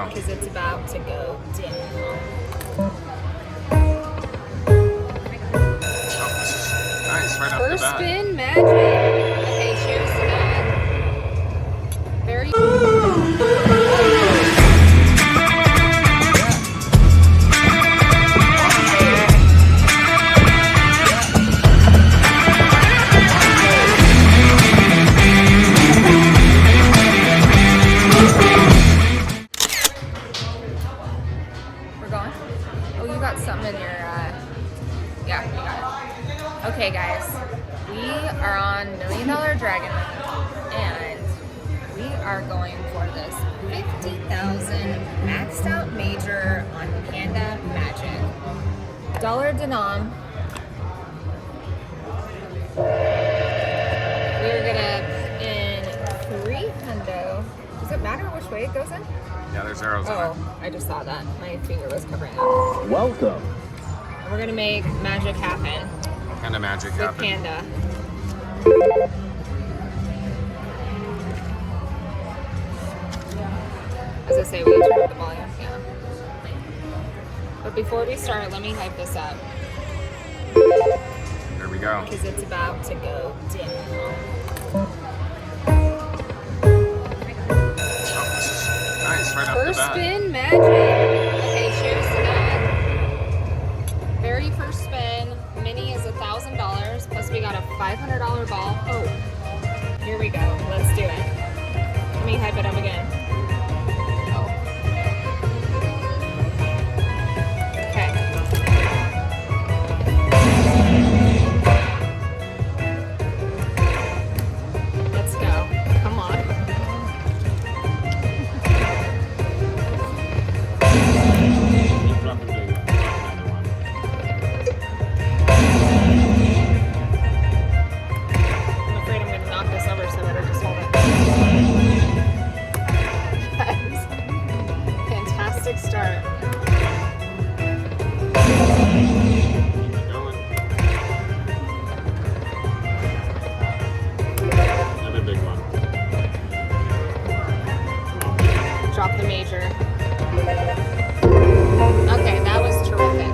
go. Because it's about to go down. Nice, right off the First bat. spin magic. Okay, cheers to that. Very. We're going? Oh, you got something in your, yeah, you got it. Okay, guys, we are on $1 Million Dragon and we are going for this 50,000 maxed out major on Panda Magic. Dollar denom. We're gonna put in 3 hundo. Does it matter which way it goes in? Yeah, there's arrows on Oh, I just saw that. My finger was covering up. Welcome. We're gonna make magic happen it. Kind of magic with happened. Panda. As I say, we can turn up the volume. Yeah. But before we start, let me hype this up There we go. because it's about to go down. Nice, right off the First bat. spin magic. Okay, cheers to that. Very first spin, mini is $1,000 plus we got a $500 ball. Oh, here we go. Let's do it. Let me hype it up again. Oh. Okay. Let's go. Come on. I'm afraid I'm going to knock this over, so I better just hold it. Yes. Fantastic start. Another big one. Drop the major. Okay, that was terrific.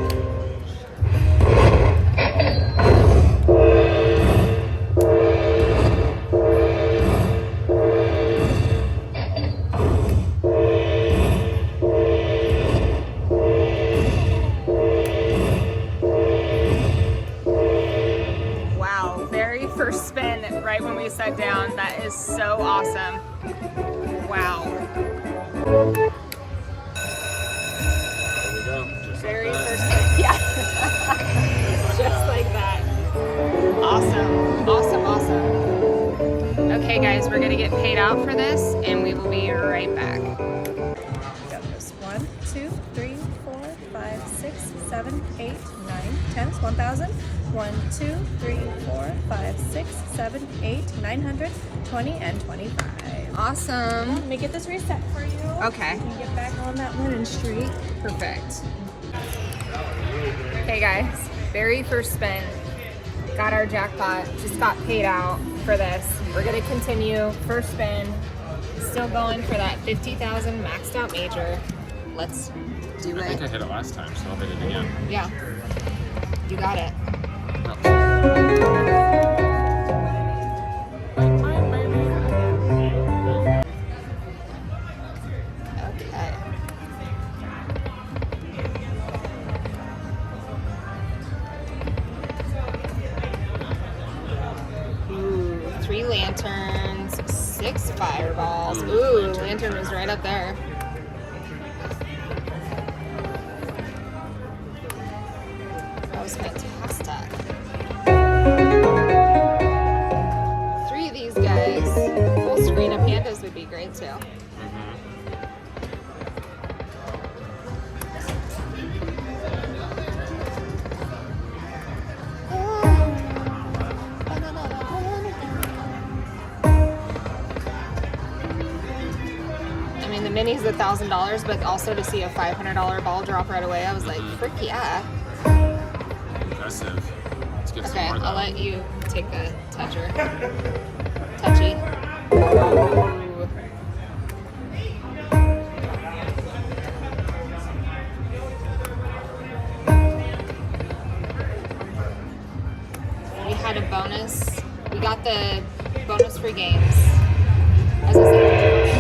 Wow, very first spin right when we sat down. That is so awesome. Wow. There we go. Just Very like that. first spin. Yeah. Just like that. Awesome. Awesome, awesome. Okay, guys, we're going to get paid out for this, and we will be right back. Got this 1, 2, 3, 4, 5, 6, 7, 8, 9, 10. 1,000. 1, 2, 3, 4, 5, 6, 7, 8, 900, 20, and 25. Awesome. Let me get this reset for you. Okay. You can get back on that linen streak. Perfect. Okay, guys, very first spin. Got our jackpot. Just got paid out for this. We're going to continue. First spin. Still going for that 50,000 maxed out major. Let's do I think I it. hit it last time, so I'll hit it again. Yeah. You got it. Okay. Ooh, 3 lanterns, 6 fireballs. Ooh, lantern was right up there. That was fantastic. 3 of these guys. Full screen of pandas would be great too. I mean, the mini's $1,000, but also to see a $500 ball drop right away, I was like, frick yeah. Impressive. Let's get Okay, some more I'll though. let you take the toucher. Touchy. Ooh. bonus. We got the bonus free games. As I said,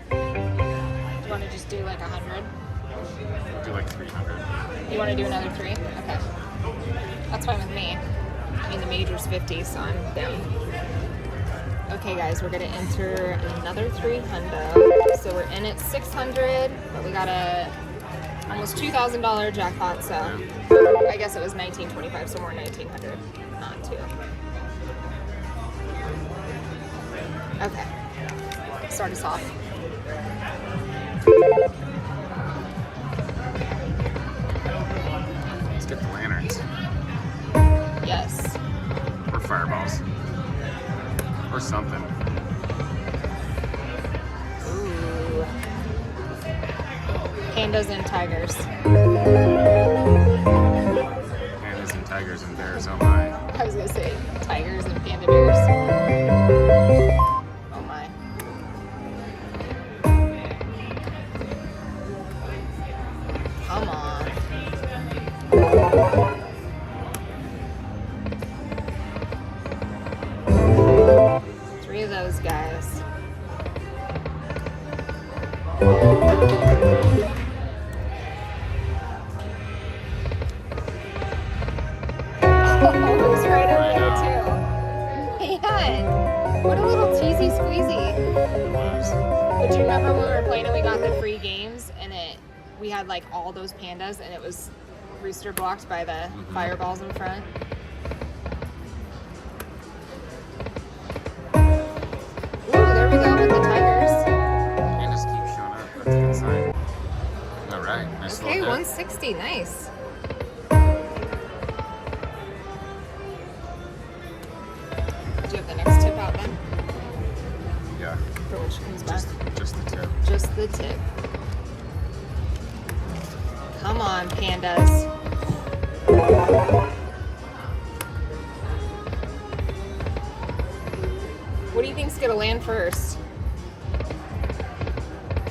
do you want to just do like 100? Do like 300. You want to do another 3? Okay. That's fine with me. I mean, the major's 50, so I'm down. Okay, guys, we're gonna enter another 300. So we're in at 600, but we got a almost $2,000 jackpot. So I guess it was 1925, so more 1900, not 2. Okay, start us off. Let's get the lanterns. Yes. Or fireballs. Or something. Ooh. Pandas and tigers. Pandas and tigers and bears, oh my. I was gonna say tigers and panda bears. Oh my. Come on. 3 of those guys. Oh, it was right up there too. Man, what a little teasy squeezy. It was. But do you remember when we were playing and we got the free games and we had like all those pandas and it was rooster blocked by the fireballs in front? Ooh, there we go with the tigers. Pandas keep showing up. That's a good sign. All right. Nice Okay, little hit. 160, nice. Do you have the next tip out then? Yeah. For which comes back? Just the tip. Just the tip. Come on, pandas. What do you think's gonna land first?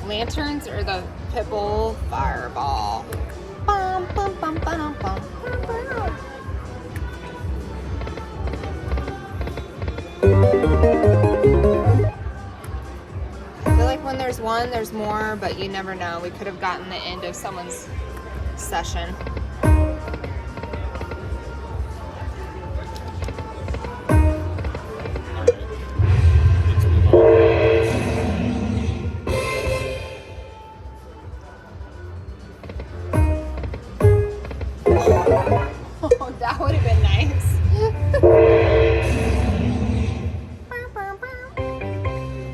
Lanterns or the Pitbull Fireball? Bum, bum, bum, bum, bum, bum, bum. I feel like when there's one, there's more, but you never know. We could have gotten the end of someone's session. Let's move on. Oh, that would have been nice.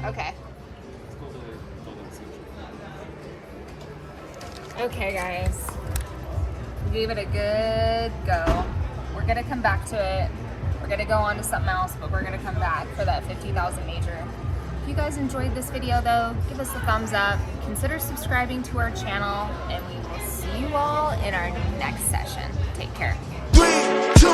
Okay. Okay, guys. We gave it a good go. We're gonna come back to it. We're gonna go on to something else, but we're gonna come back for that 50,000 major. If you guys enjoyed this video though, give us a thumbs up. Consider subscribing to our channel, and we will see you all in our next session. Take care. 3, 2,